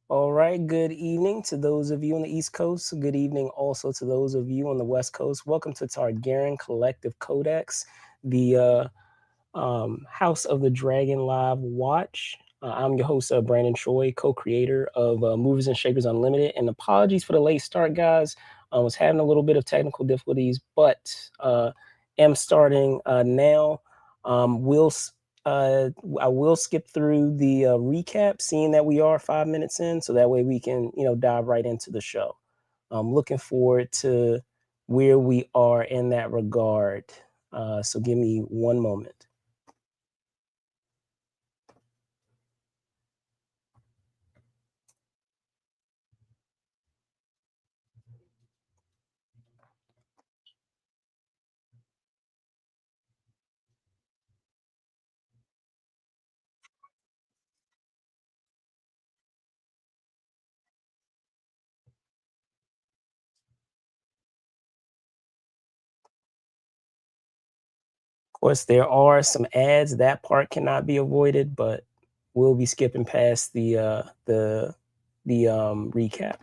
All right. Good evening to those of you on the East Coast. Good evening also to those of you on the West Coast. Welcome to Targaryen Collective Codex, the House of the Dragon Live Watch. I'm your host, Brandon Troy, co-creator of Movers and Shakers Unlimited. And apologies for the late start, guys. I was having a little bit of technical difficulties, but am starting now. We'll I will skip through the recap, seeing that we are 5 minutes in, so that way we can dive right into the show. I'm looking forward to where we are in that regard. So give me one moment. Of course, there are some ads. That part cannot be avoided, but we'll be skipping past the recap.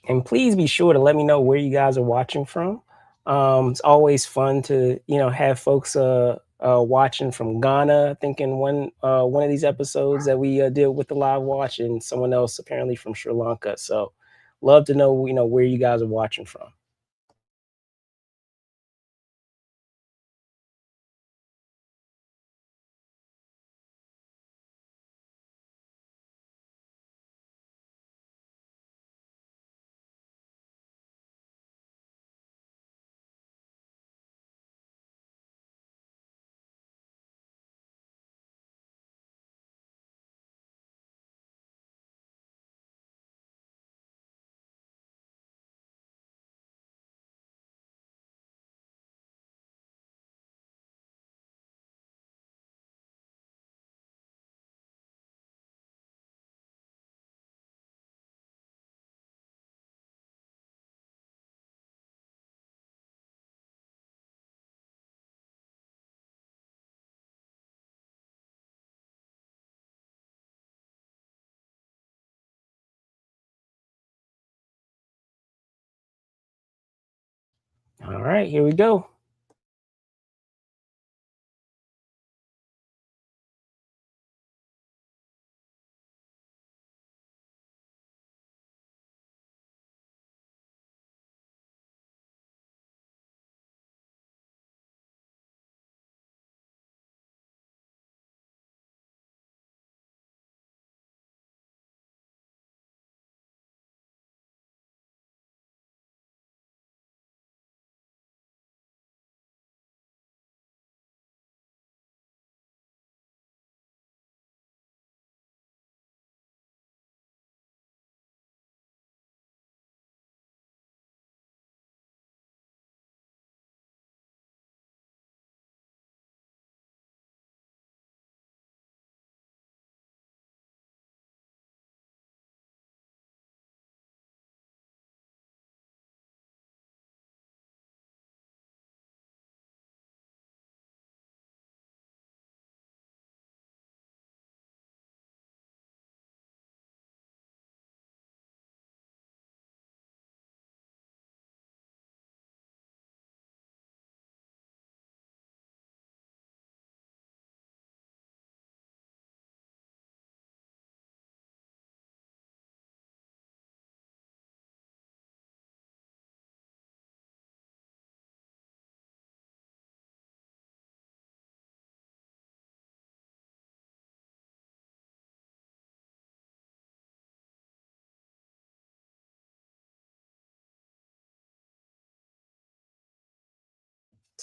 And please be sure to let me know where you guys are watching from. It's always fun to have folks watching from Ghana. I think in one of these episodes that we did with the live watch, and someone else apparently from Sri Lanka. So love to know where you guys are watching from. All right, here we go.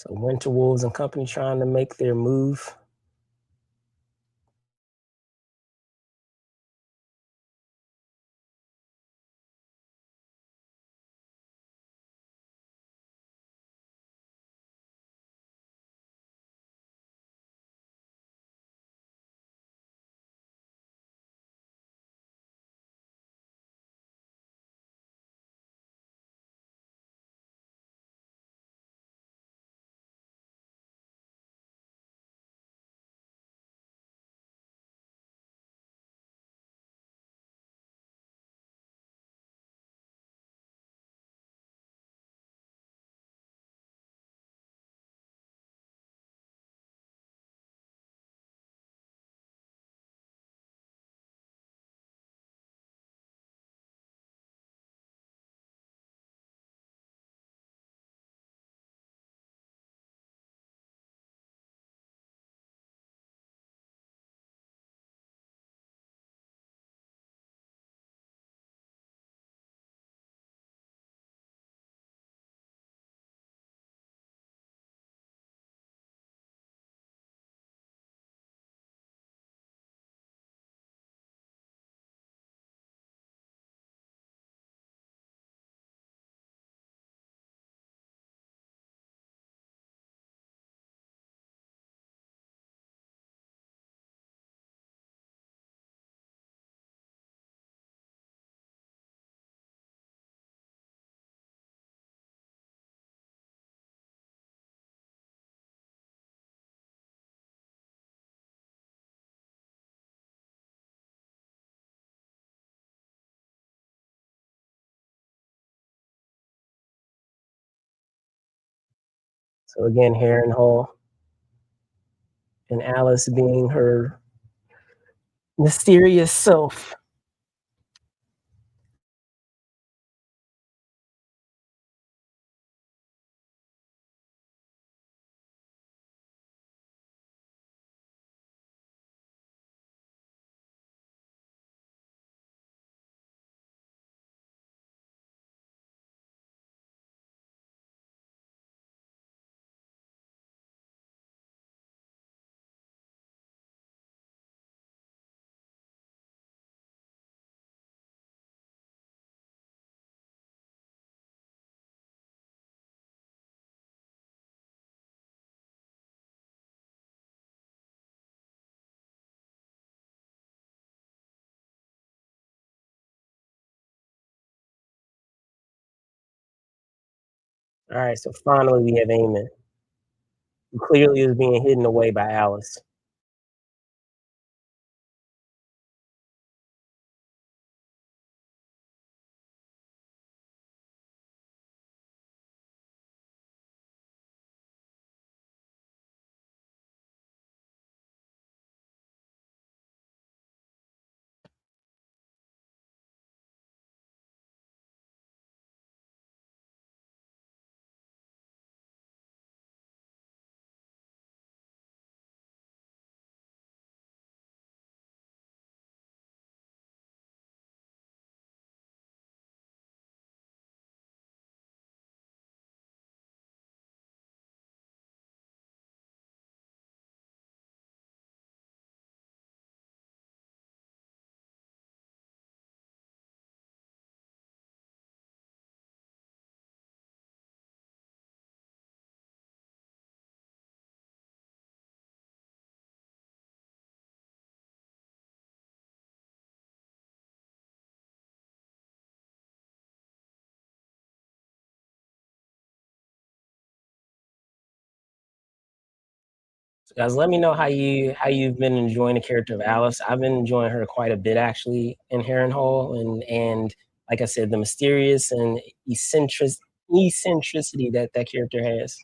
So Winter Wolves and company trying to make their move. So again, Hall and Alice being her mysterious self. All right, so finally we have Eamon, who clearly is being hidden away by Alice. So guys, let me know how you've been enjoying the character of Alice. I've been enjoying her quite a bit actually in Hall, and like I said, the mysterious and eccentricity that that character has.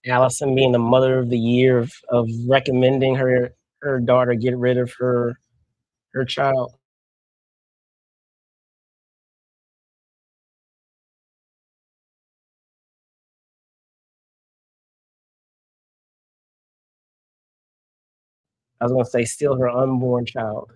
Allison being the mother of the year of recommending her daughter get rid of her child. I was gonna say steal her unborn child.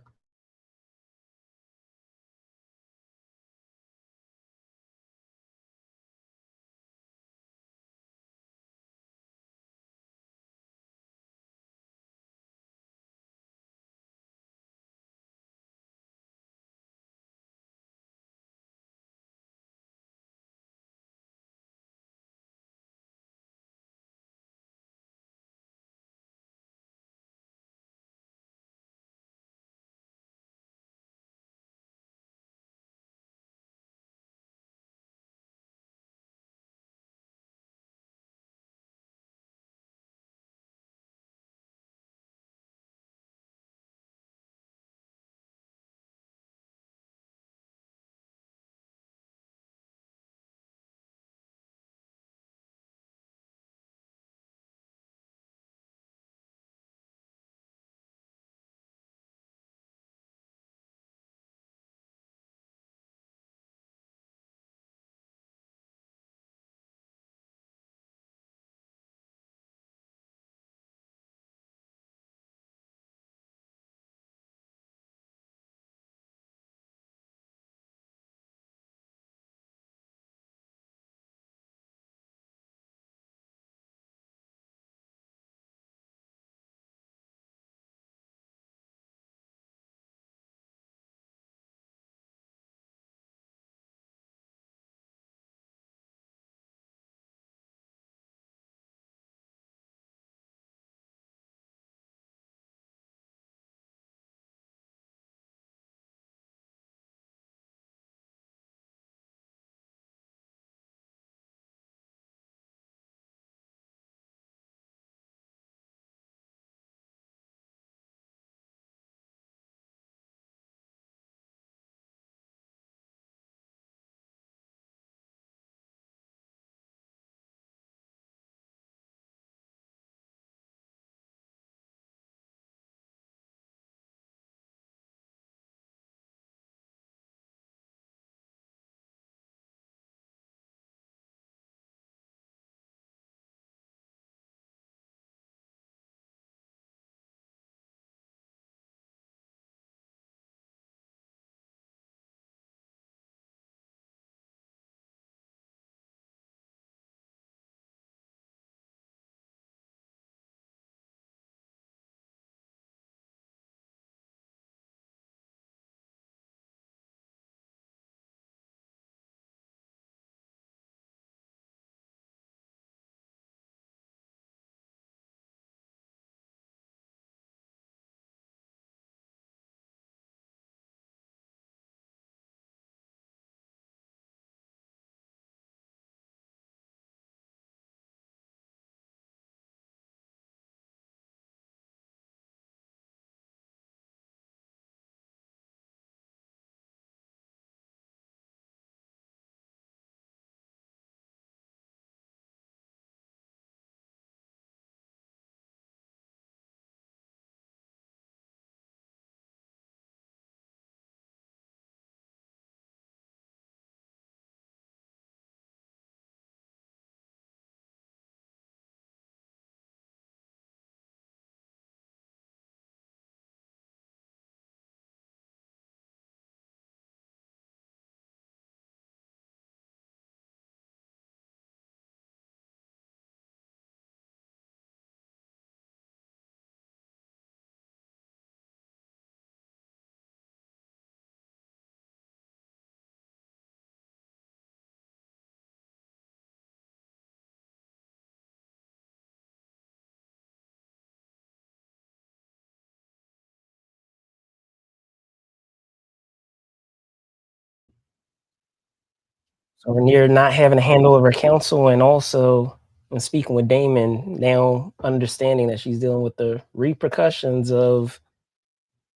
So Rhaenyra not having a handle of her counsel and also when speaking with Daemon, now understanding that she's dealing with the repercussions of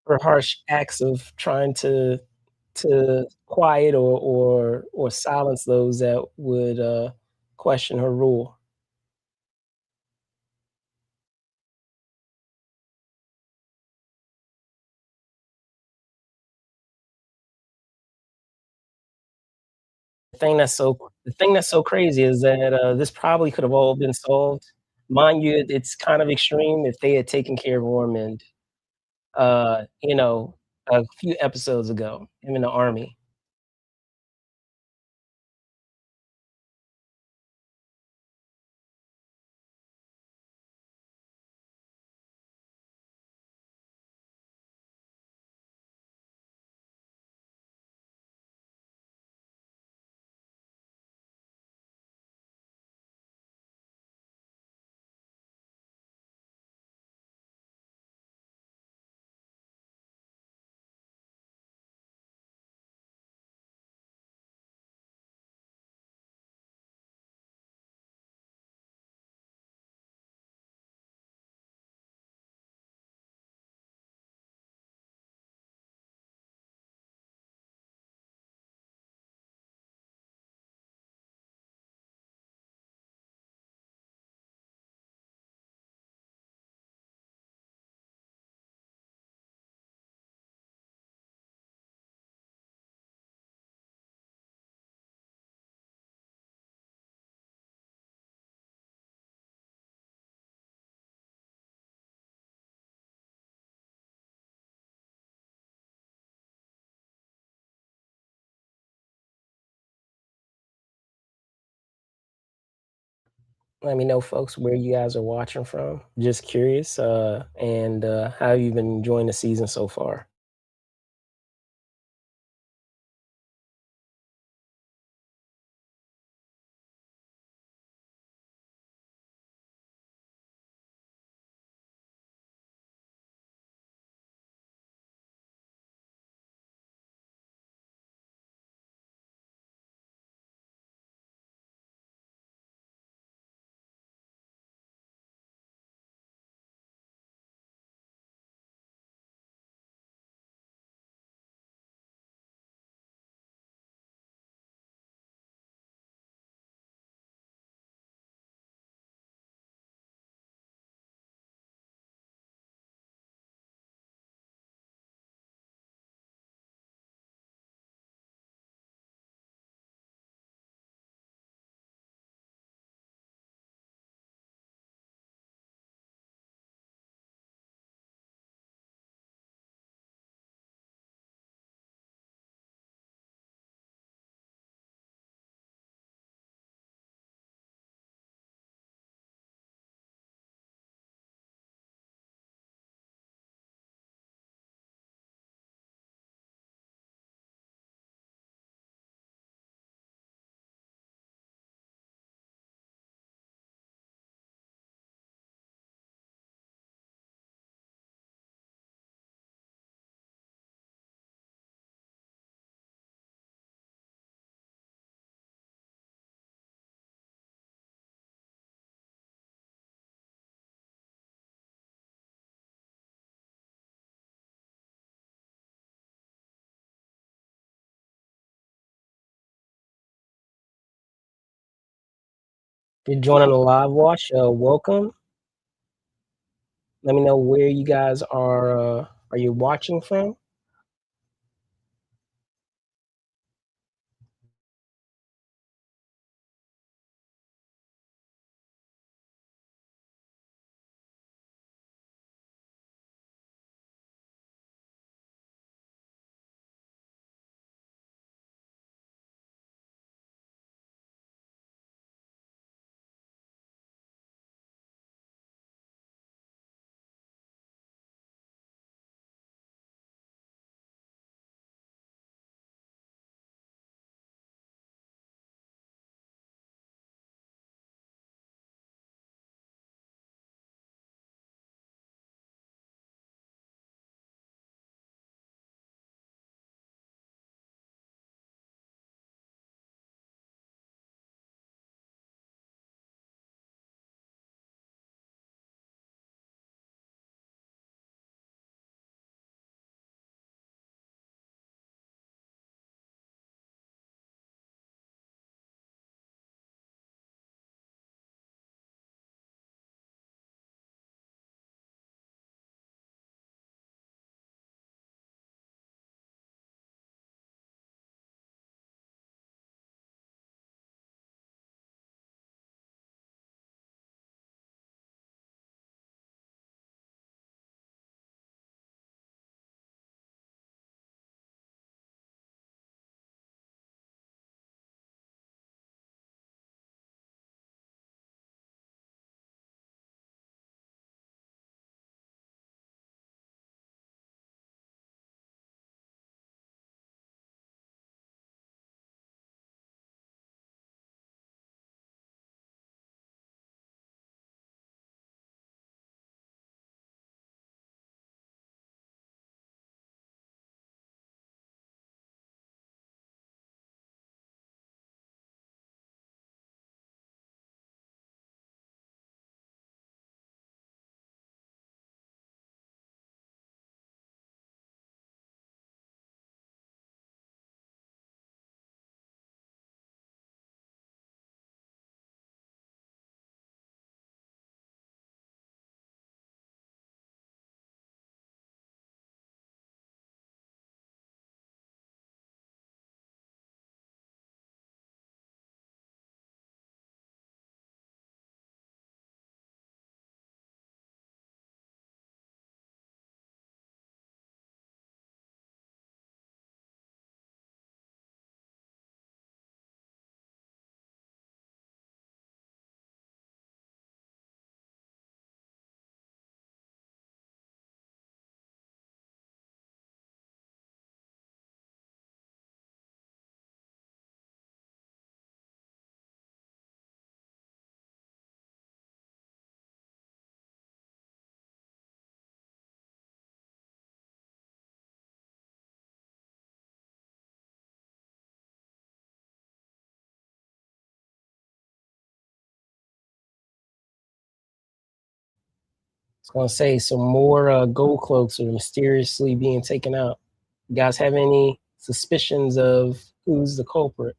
her harsh acts of trying to quiet or silence those that would, question her rule. The thing that's so crazy is that, this probably could have all been solved. Mind you, it's kind of extreme if they had taken care of Ormond, you know, a few episodes ago, him in the army. Let me know, folks, where you guys are watching from. Just curious, and, how you been enjoying the season so far? If you're joining the live watch, welcome. Let me know where you guys are you watching from? was gonna say some more gold cloaks are mysteriously being taken out. You guys have any suspicions of who's the culprit?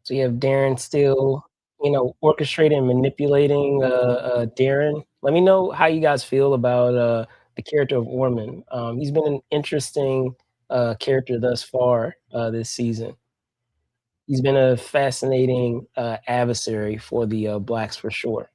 So you have Darren still, orchestrating and manipulating Darren. Let me know how you guys feel about the character of Orman. He's been an interesting character thus far this season. He's been a fascinating adversary for the blacks for sure.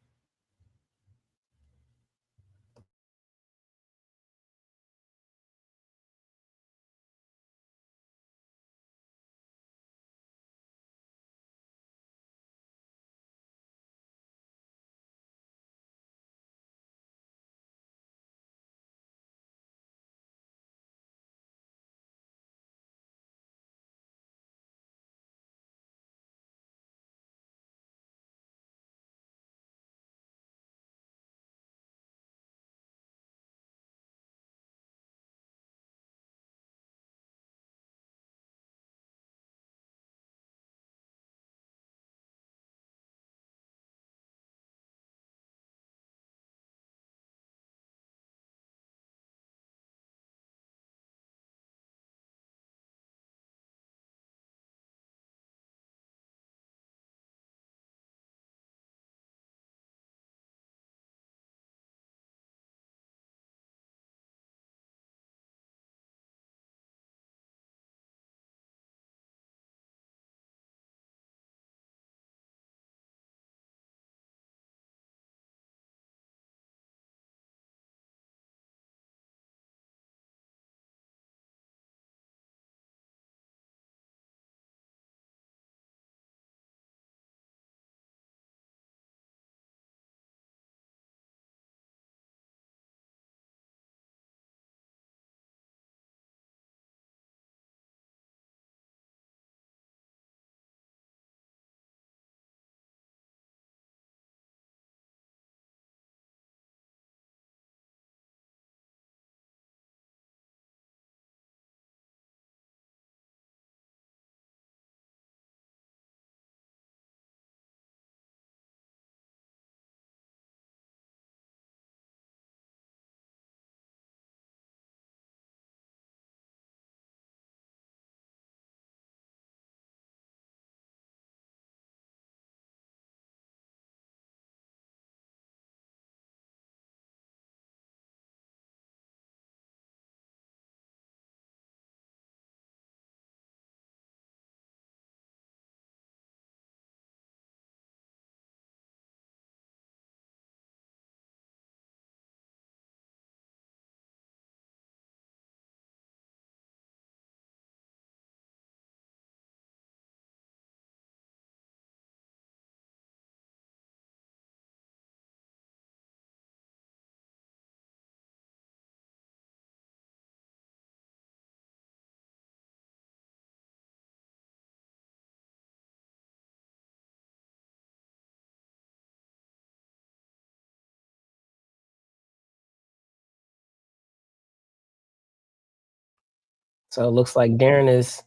So it looks like Darren is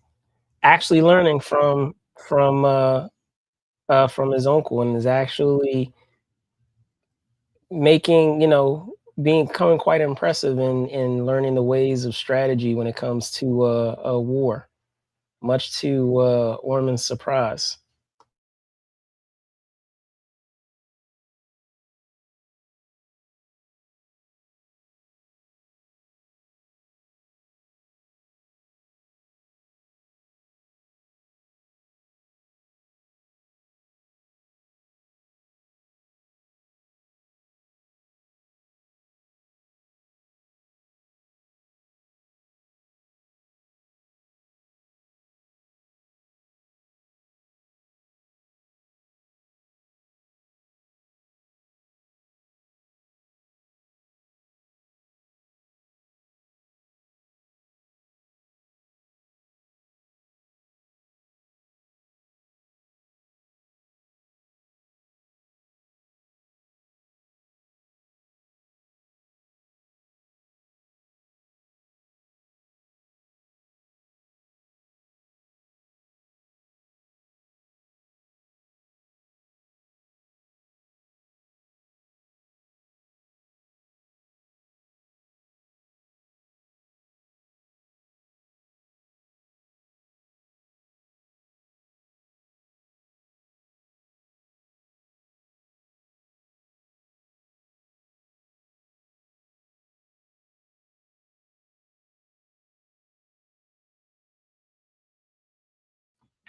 actually learning from his uncle and is actually making, being becoming quite impressive in learning the ways of strategy when it comes to a war, much to Orman's surprise.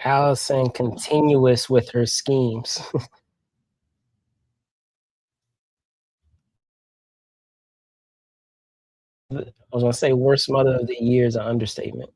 Allison continuous with her schemes. I was gonna say worst mother of the year is an understatement.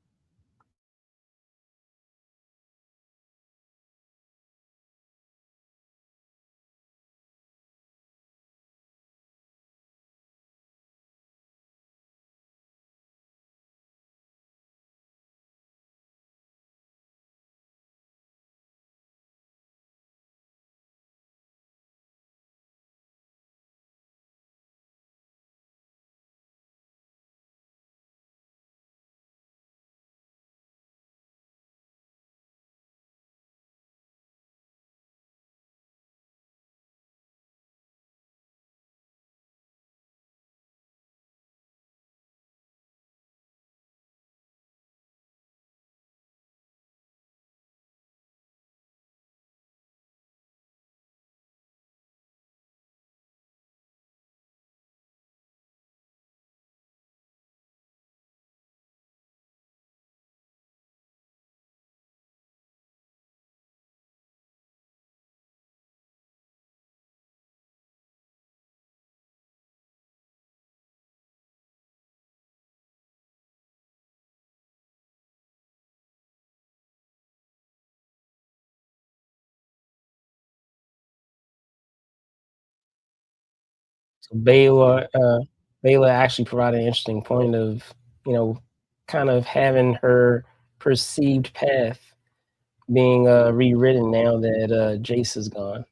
So Bayla actually provided an interesting point of, you know, kind of having her perceived path being rewritten now that Jace is gone.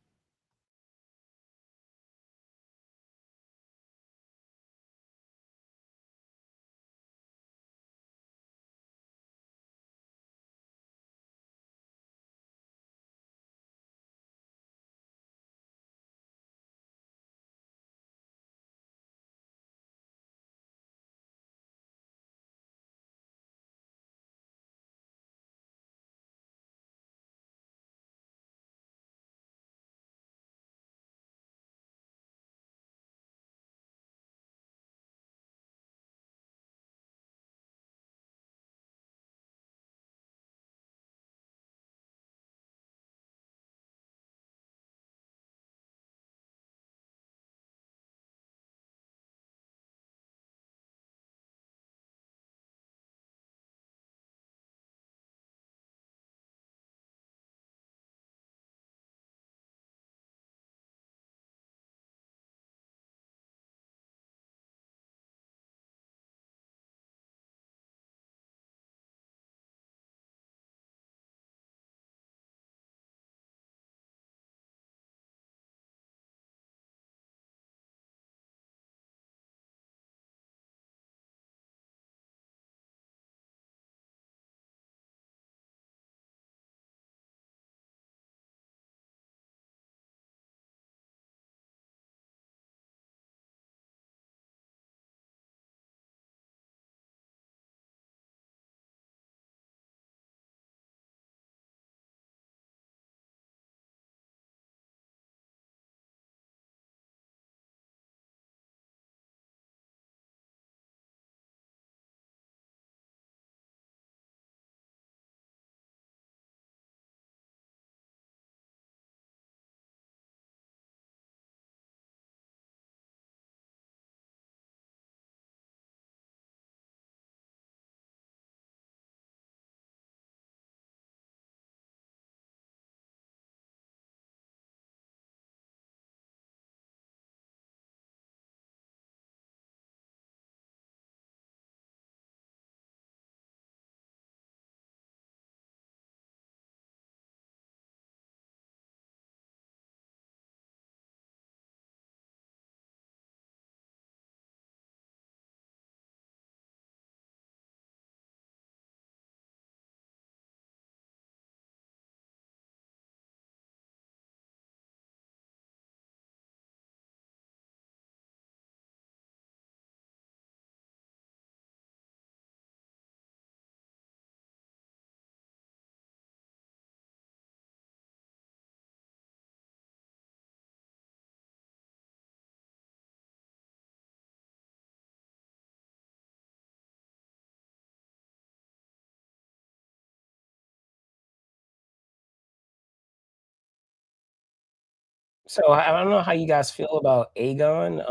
So I don't know how you guys feel about Aegon.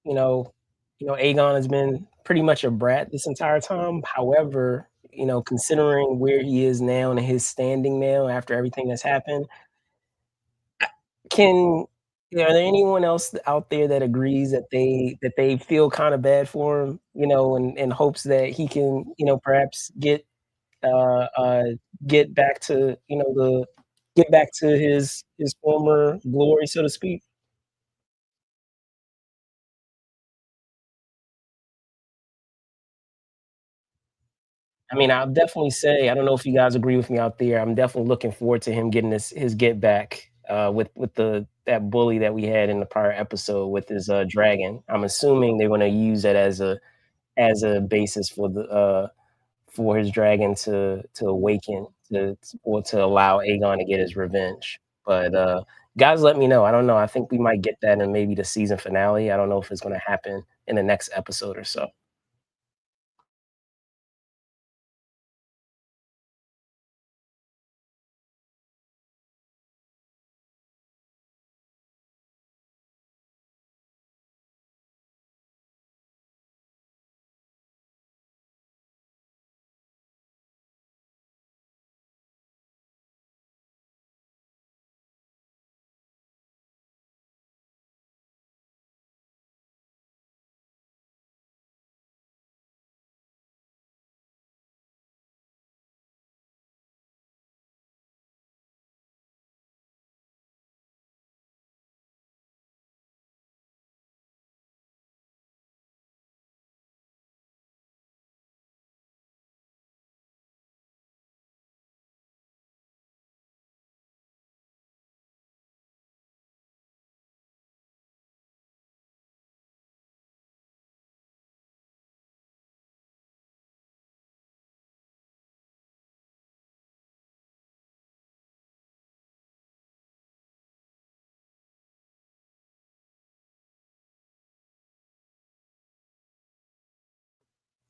Aegon has been pretty much a brat this entire time. However, considering where he is now and his standing now after everything that's happened, can are there anyone else out there that agrees that they feel kind of bad for him, in hopes that he can, perhaps uh, uh, get back to, get back to his former glory, so to speak? I mean, I'll definitely say I don't know if you guys agree with me out there. I'm definitely looking forward to him getting his get back with the that bully that we had in the prior episode with his dragon. I'm assuming they're going to use that as a basis for his dragon to awaken or to allow Aegon to get his revenge. But guys, let me know. I don't know. I think we might get that in maybe the season finale. I don't know if it's going to happen in the next episode or so.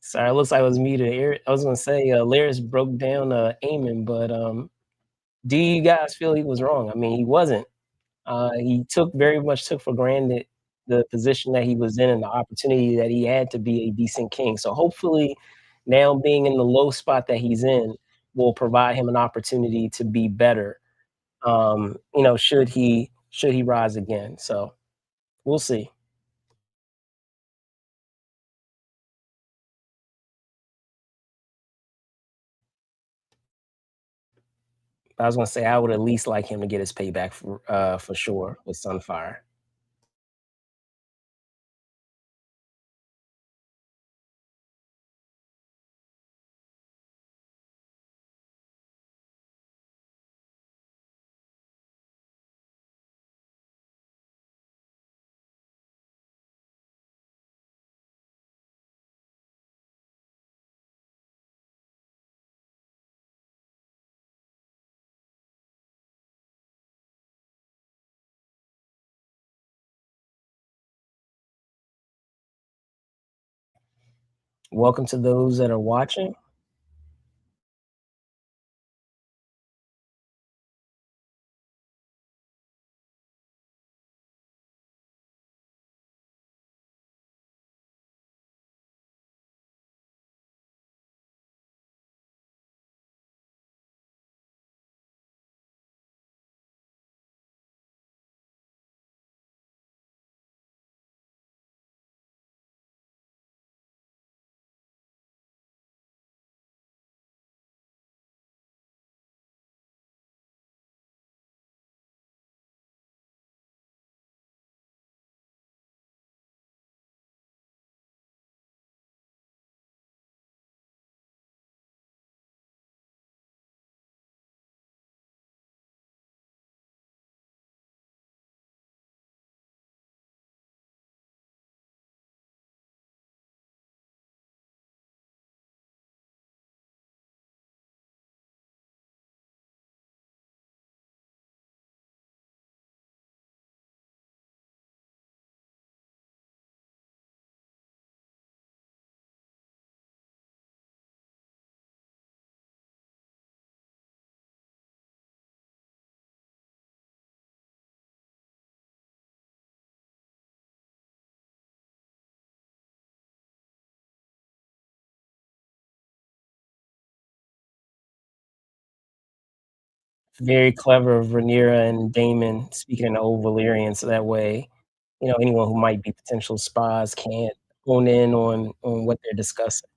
Sorry, it looks like I was muted. I was gonna say, Lyris broke down, Aemon, but, do you guys feel he was wrong? I mean, he wasn't. He very much took for granted the position that he was in and the opportunity that he had to be a decent king. So hopefully, now being in the low spot that he's in will provide him an opportunity to be better, should he rise again. So, we'll see. I was gonna say I would at least like him to get his payback for sure with Sunfire. Welcome to those that are watching. Very clever of Rhaenyra and Daemon speaking in Old Valyrian, so that way, anyone who might be potential spies can't hone in on what they're discussing.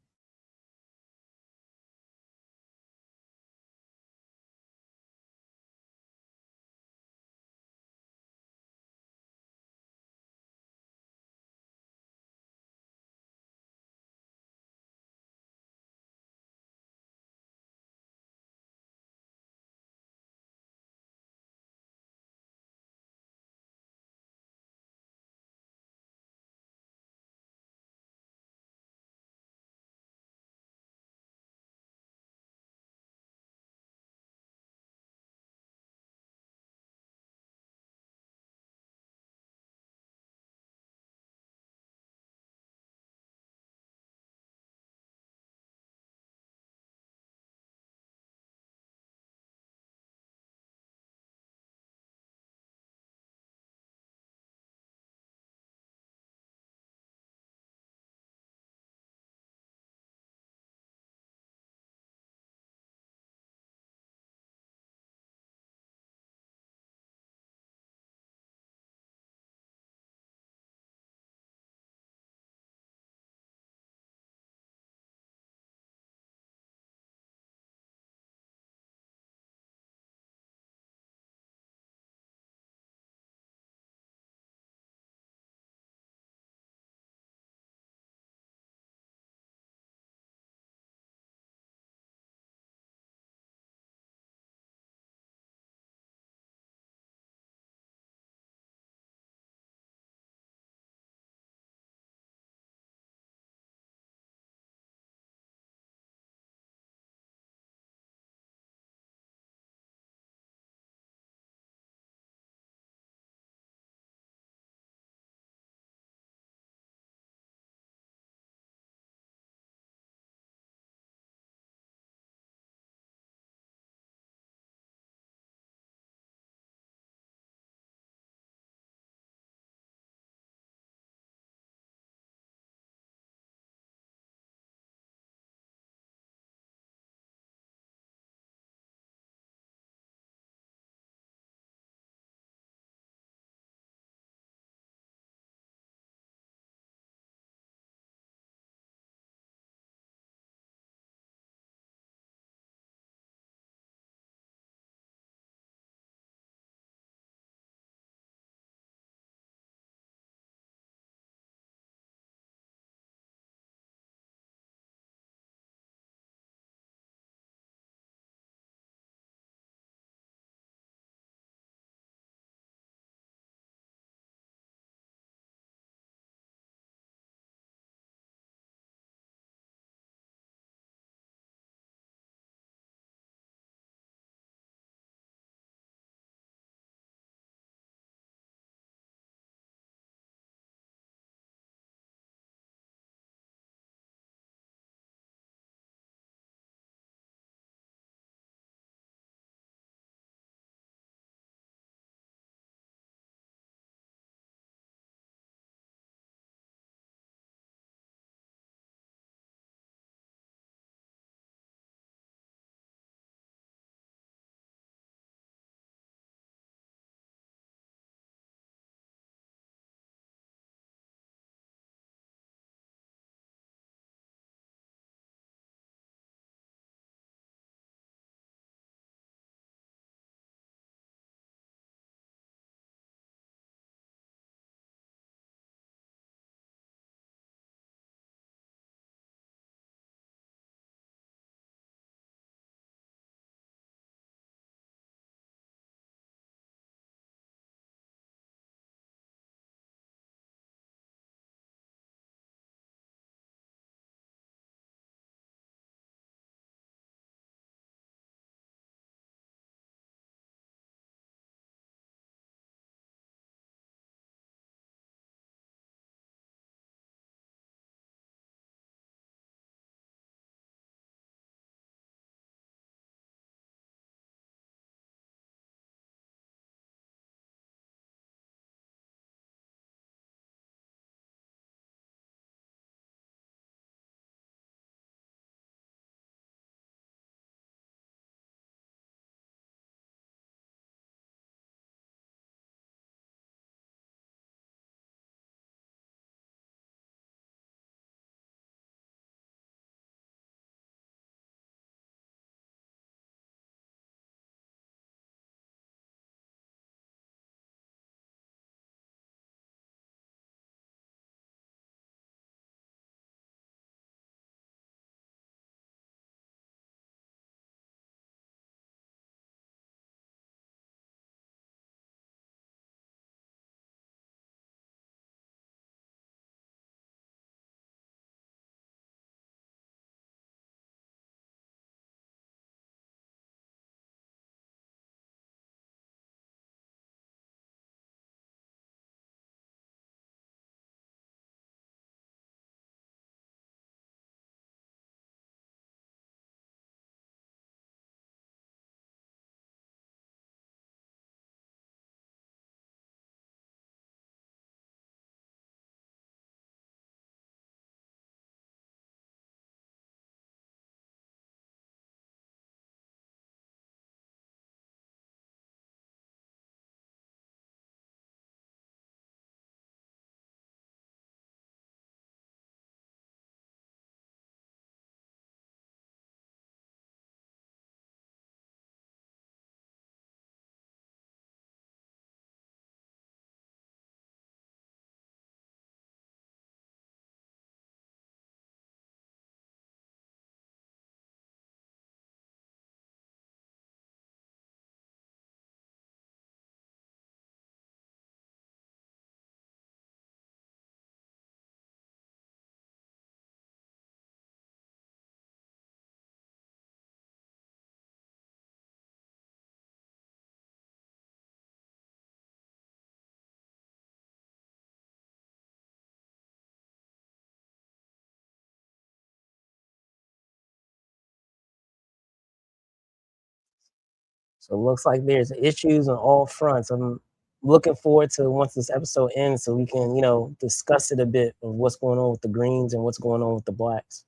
So it looks like there's issues on all fronts. I'm looking forward to once this episode ends so we can, discuss it a bit of what's going on with the greens and what's going on with the blacks.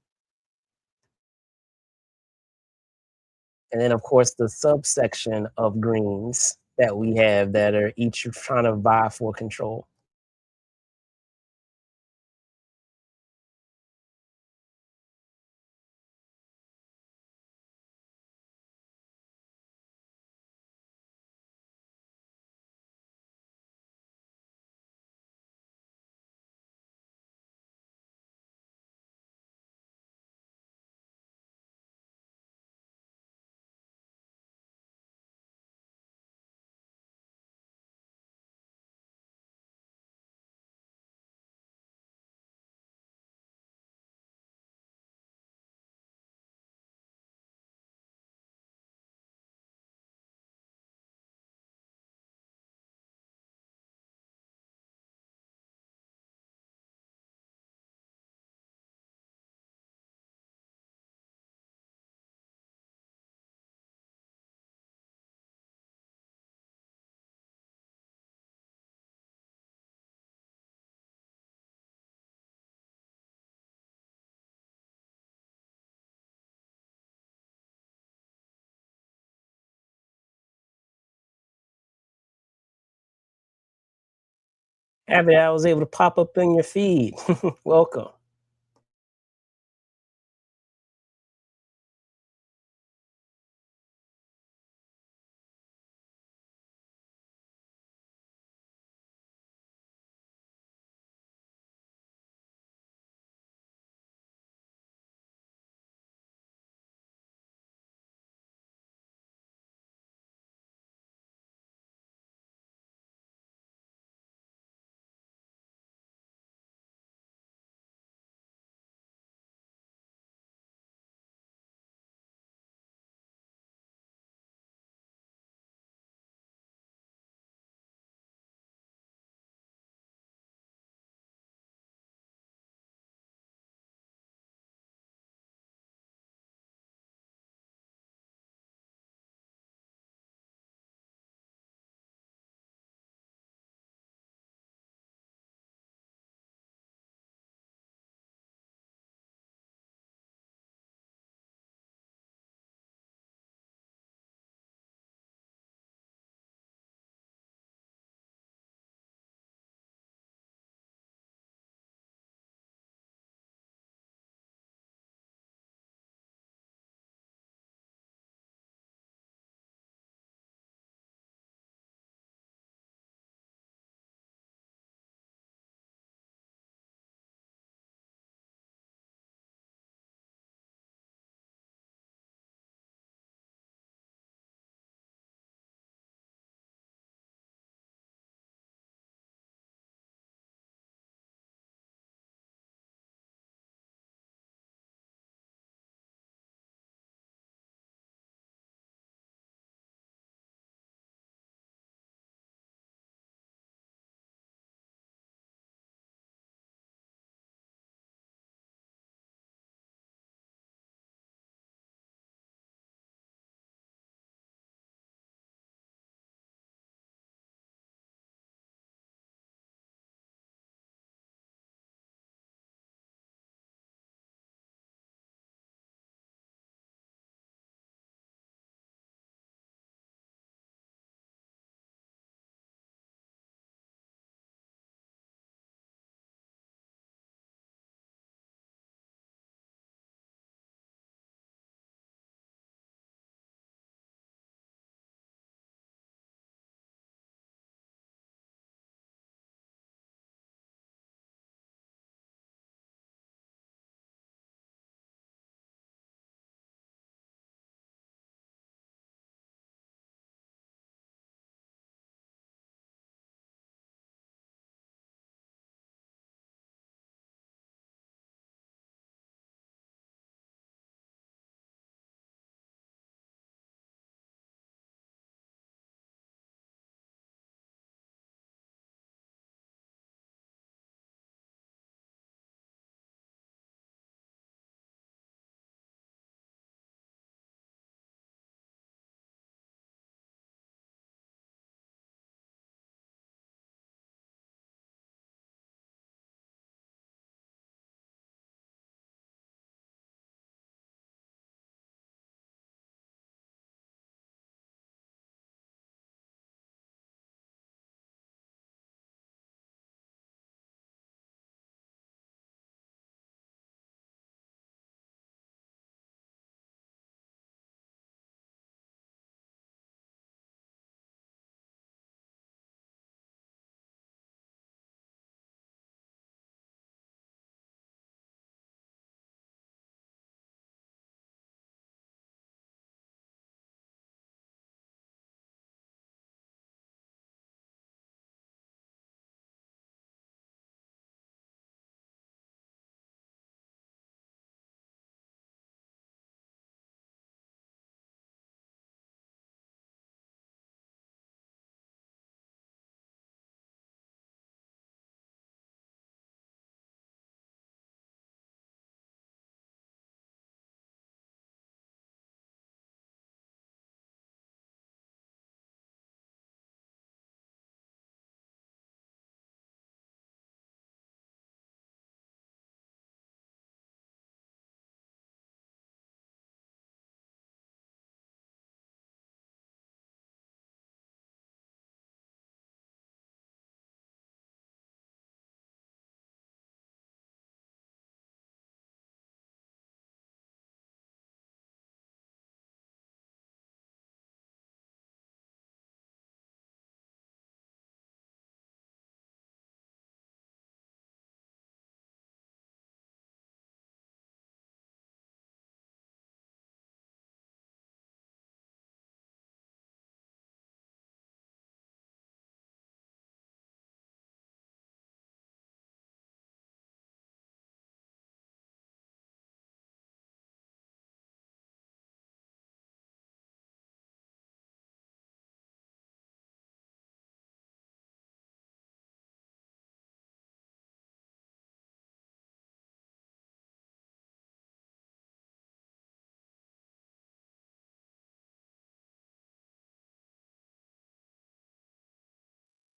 And then of course the subsection of greens that we have that are each trying to vie for control. Happy that I was able to pop up in your feed. Welcome.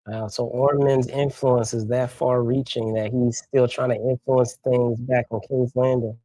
Wow, so Orman's influence is that far-reaching that he's still trying to influence things back on King's Landing.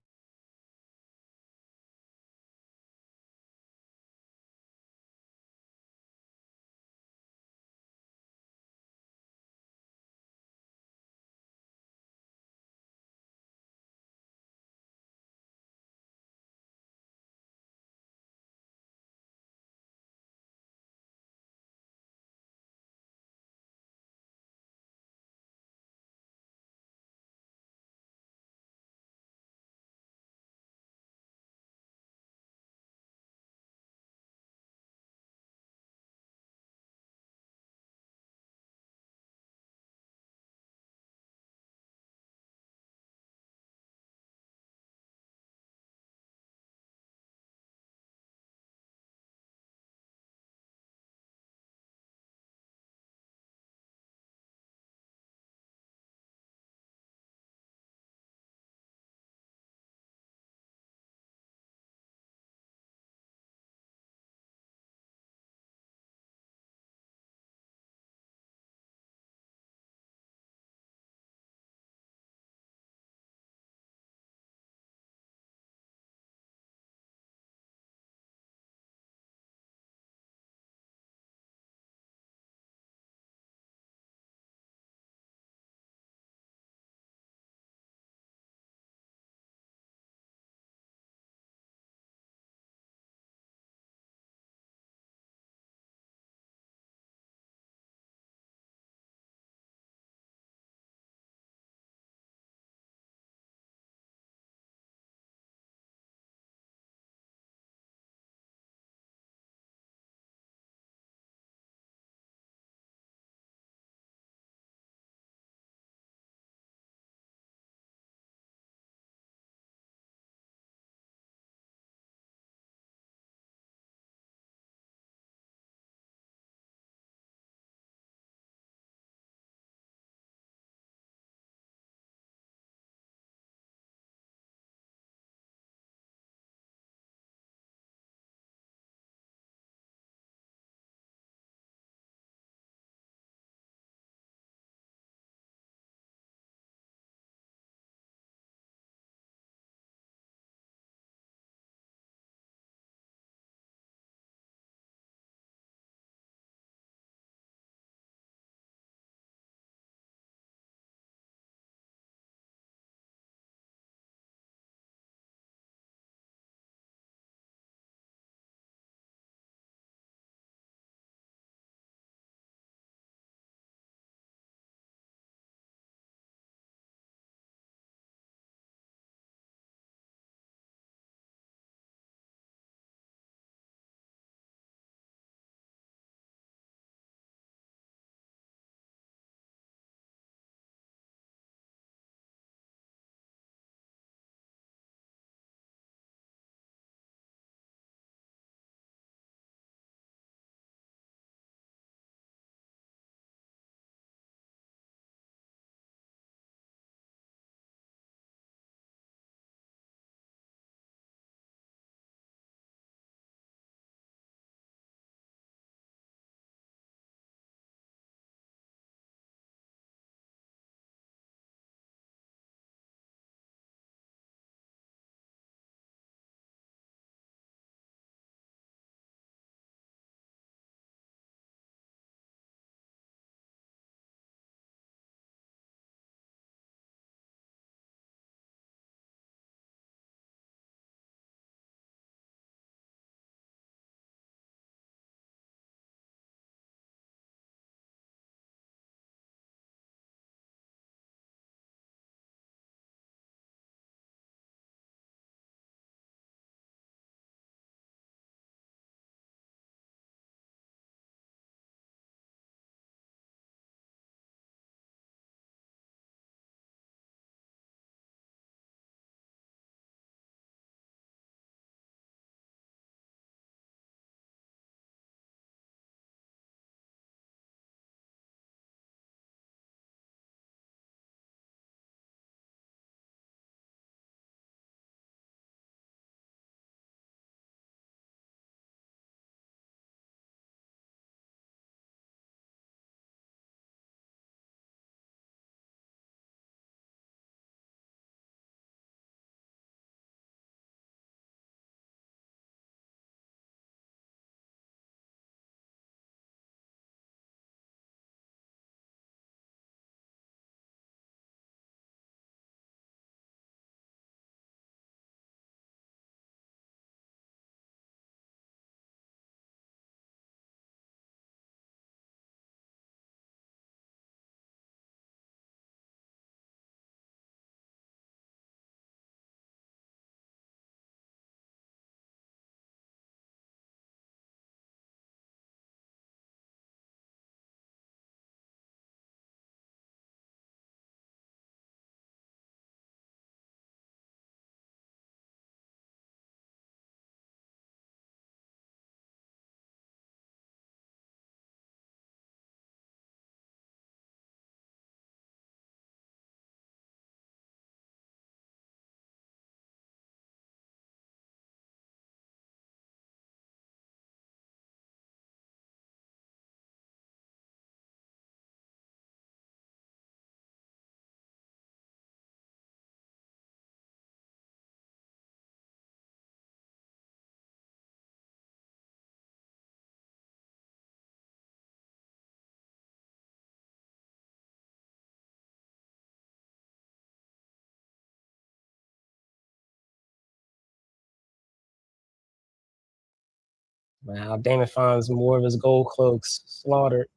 Wow, Damon finds more of his gold cloaks slaughtered.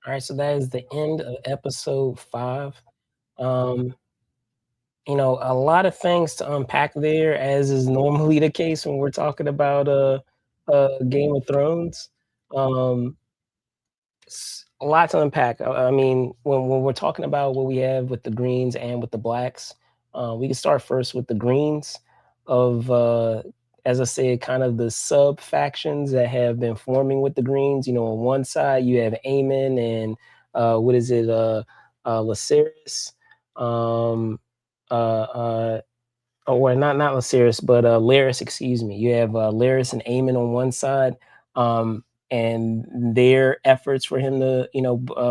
All right, so that is the end of episode 5. Um, a lot of things to unpack there, as is normally the case when we're talking about Game of Thrones. Um, a lot to unpack. I mean, when we're talking about what we have with the greens and with the blacks, we can start first with the greens of, as I said, kind of the sub factions that have been forming with the greens. On one side you have Aemon and what is it, Lacerys, um, uh, or not Lacerys, but Laris, excuse me. You have Laris and Aemon on one side, um, and their efforts for him to,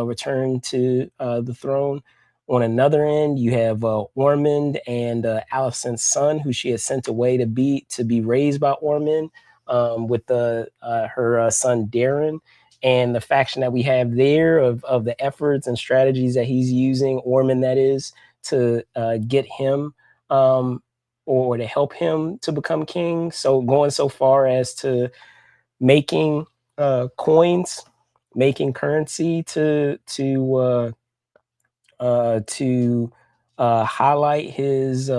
return to the throne. On another end, you have Ormond and Alicent's son, who she has sent away to be raised by Ormond, with her son Darren. And the faction that we have there of the efforts and strategies that he's using, Ormond that is, to get him, um, or to help him to become king. So going so far as to making coins, making currency to highlight his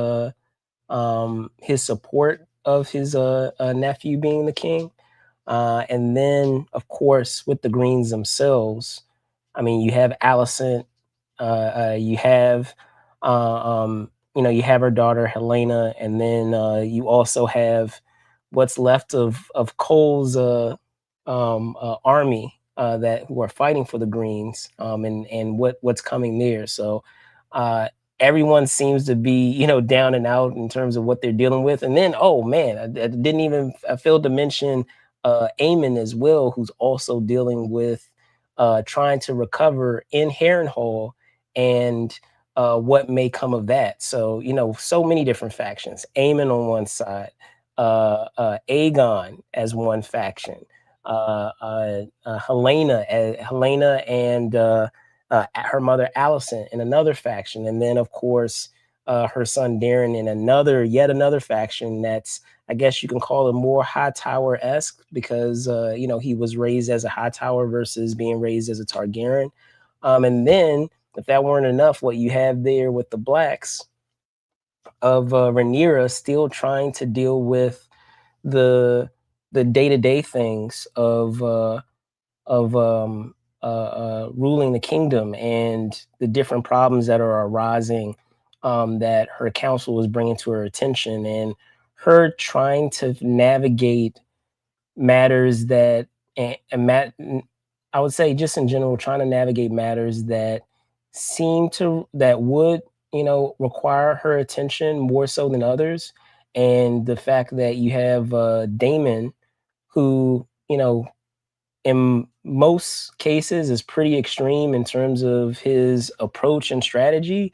support of his nephew being the king. And then, of course, with the Greens themselves, I mean, you have Alicent, you have, you have her daughter Helena, and then you also have what's left of Cole's army that who are fighting for the Greens, and what's coming there. So uh, everyone seems to be down and out in terms of what they're dealing with. And then, oh man, I didn't even I failed to mention Eamon as well, who's also dealing with trying to recover in Harrenhal, and what may come of that. So so many different factions. Aemon on one side, Aegon as one faction, Helena and her mother Allison in another faction, and then of course her son Darren in yet another faction that's, I guess you can call it, more high tower esque, because he was raised as a high tower versus being raised as a Targaryen. And then, if that weren't enough, what you have there with the blacks of Rhaenyra still trying to deal with the day to day things of ruling the kingdom, and the different problems that are arising, that her council was bringing to her attention, and her trying to navigate matters that, and I would say, just in general, trying to navigate matters that would require her attention more so than others. And the fact that you have Damon, who in most cases is pretty extreme in terms of his approach and strategy.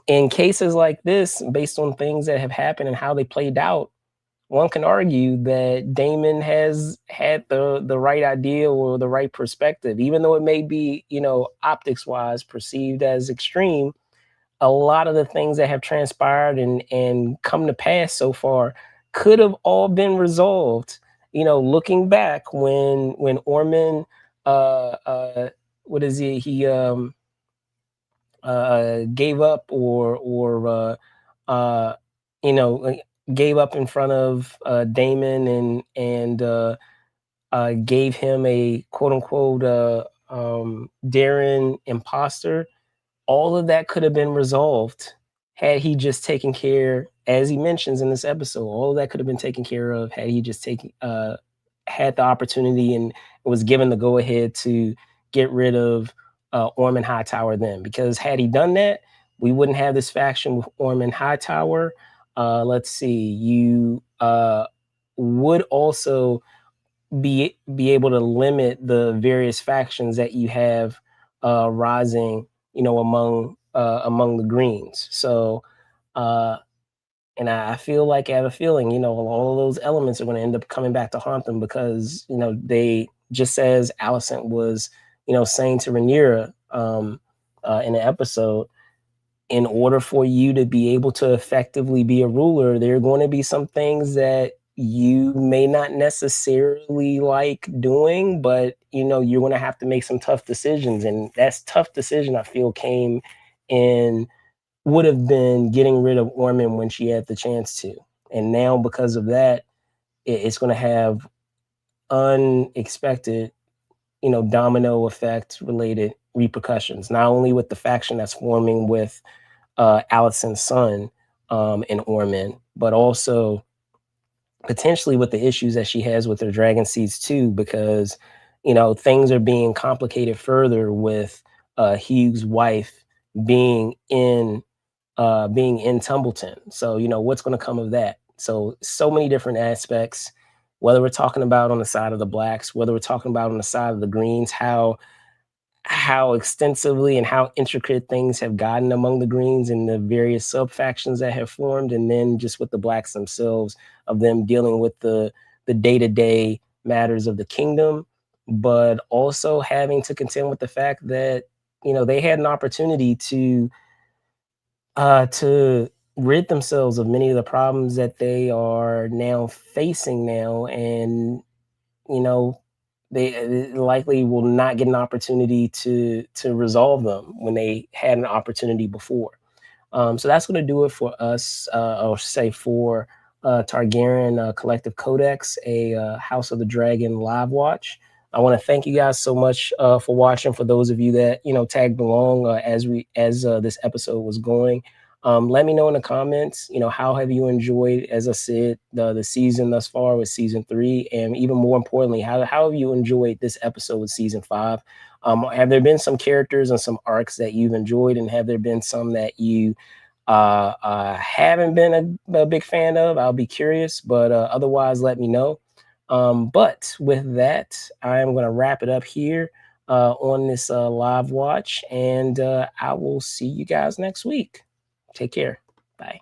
In cases like this, based on things that have happened and how they played out, one can argue that Damon has had the right idea or the right perspective, even though it may be, optics wise perceived as extreme. A lot of the things that have transpired and come to pass so far could have all been resolved. Looking back, when Orman, what is he gave up, uh, you know, like, gave up in front of Damon, and gave him a quote unquote Darren imposter. All of that could have been resolved had he just taken care, as he mentions in this episode. All of that could have been taken care of had he just taken had the opportunity and was given the go ahead to get rid of Ormond Hightower then. Because had he done that, we wouldn't have this faction with Ormond Hightower. Let's see, you would also be able to limit the various factions that you have rising, among the Greens. So, uh, and I feel like I have a feeling, all of those elements are going to end up coming back to haunt them, because just as Alicent was, saying to Rhaenyra in the episode, in order for you to be able to effectively be a ruler, there are going to be some things that you may not necessarily like doing, but you're going to have to make some tough decisions. And that's tough decision I feel came in would have been getting rid of Ormond when she had the chance to. And now because of that, it's going to have unexpected, domino effect related repercussions, not only with the faction that's forming with Alicent's son in Ormond, but also potentially with the issues that she has with her dragon seeds too, because things are being complicated further with Hugh's wife being in being in Tumbleton. So what's going to come of that? So many different aspects. Whether we're talking about on the side of the blacks, whether we're talking about on the side of the greens, how extensively and how intricate things have gotten among the greens and the various sub factions that have formed, and then just with the blacks themselves, of them dealing with the day-to-day matters of the kingdom, but also having to contend with the fact that they had an opportunity to rid themselves of many of the problems that they are now facing now, and you know they likely will not get an opportunity to resolve them when they had an opportunity before. So that's going to do it for us, or say for Targaryen Collective Codex, a House of the Dragon live watch. I want to thank you guys so much for watching. For those of you that tagged along as this episode was going, let me know in the comments. How have you enjoyed, as I said, the season thus far with season 3, and even more importantly, how have you enjoyed this episode with season 5? Have there been some characters and some arcs that you've enjoyed, and have there been some that you haven't been a big fan of? I'll be curious, but otherwise, let me know. But with that, I am going to wrap it up here on this live watch, and I will see you guys next week. Take care. Bye.